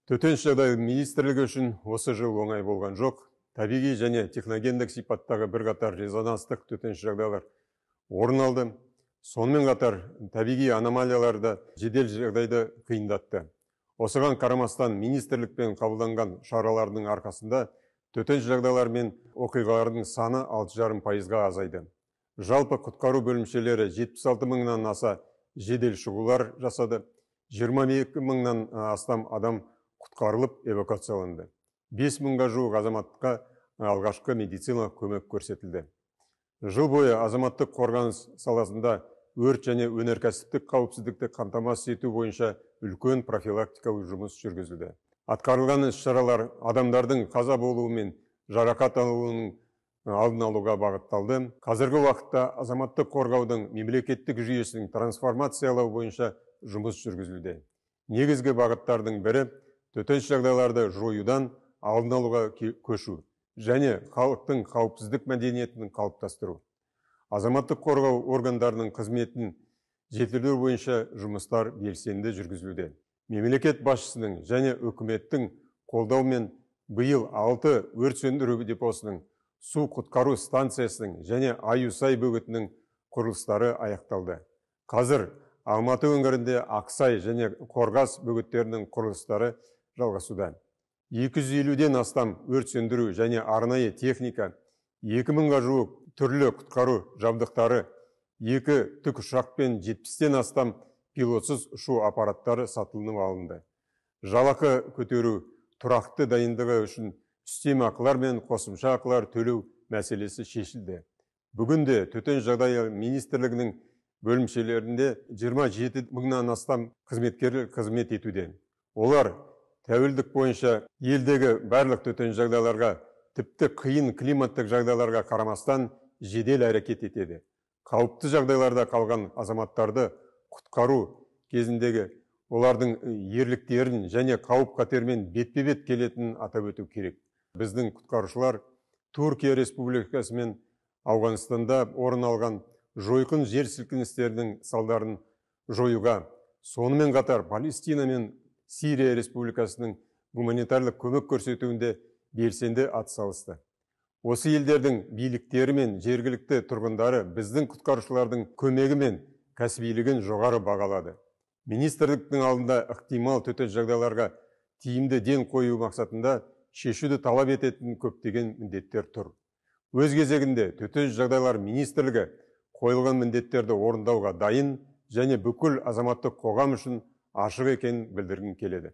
Төтенше жағдай министрлігі үшін осы жыл оңай болған жоқ. Табиғи және техногендік сипаттағы бірқатар резонанстық төтенше жағдайлар орын алды. Сонымен қатар табиғи аномалияларды жедел жағдайды қиындатты. Осыған қарамастан министрлікпен қабылданған шаралардың арқасында төтенше жағдайлар мен оқиғалардың саны 6,5%-ға азайды. Жалпы құтқару бөлімшелері 76 мыңнан аса жедел шығулар жасады. 22 мыңнан астам адам құтқарылып эвакуацияланды. 5 мыңға жуық азаматқа алғашқы медициналық көмек көрсетілді. Жыл бойы азаматтық қорғаныс саласында өрт және өнеркәсіптік қауіпсіздікті қамтамасыз ету бойынша үлкен профилактикалық жұмыс жүргізілді. Атқарылған іс-шаралар адамдардың қаза болуы мен жарақат алуының алдын алуға бағытталды. Қазіргі уақытта азаматтық қорғаудың мемлекеттік жүйесінің трансформациялау бойынша жұмыс жүргізілді. Негізгі бағыттардың бірі төтенше жағдайларды жоюдан алдын алуға көшу және халықтың қауіпсіздік мәдениетін қалыптастыру. Азаматтық қорғау органдарының қызметін жетілдіру бойынша жұмыстар белсенді жүргізілуде. Мемлекет басшысының және үкіметтің қолдауымен биыл 6 өрт сөндіру депосының, су құтқару станциясының және Аюсай бөгетінің құрылыстары аяқталды. Қазір Алматы өңірінде Ақсай және Қорғас бөгеттерінің құрылыстары жалғасуда. 250-ден астам өрт сөндіру және арнайы техника, 2000-ға жуық түрлі құтқару жабдықтары, 2 тікұшақ пен 70-тен астам пилотсыз ұшу аппараттары сатылынып алынды. Жалақы көтеру, тұрақты дайындығы үшін үстемақылар мен қосымша ақылар төлеу мәселесі шешілді. Бүгінде төтенше жағдай министрлігінің бөлімшелерінде 27 мыңнан астам қызметкерлер қызмет етуде. Олар тәуелдік бойынша елдегі барлық төтенше жағдайларға, тіпті қиын климаттық жағдайларға қарамастан жедел әрекет етеді. Қауіпті жағдайларда қалған азаматтарды құтқару кезіндегі олардың ерліктерін және қауіп-қатермен бетпе-бет келетінін атап өту керек. Біздің құтқарушылар Түркия Республикасы мен Ауғанстанда орын алған жойқын жер сілкіністерінің салдарын жоюға, сонымен қатар Палестина мен Сирия Республикасының гуманитарлық көмек көрсетуінде белсенді атсалысты. Осы елдердің биліктері мен жергілікті тұрғындары біздің құтқарушылардың көмегі мен кәсібилігін жоғары бағалады. Министрліктің алдында ықтимал төтенше жағдайларға тиімді ден қою мақсатында шешуді талап ететін көптеген міндеттер тұр. Өз кезегінде төтенше жағдайлар министрлігі қойылған міндеттерді орындауға дайын және бүкіл азаматтық қоғам үшін ашық екенін білдіргім келеді.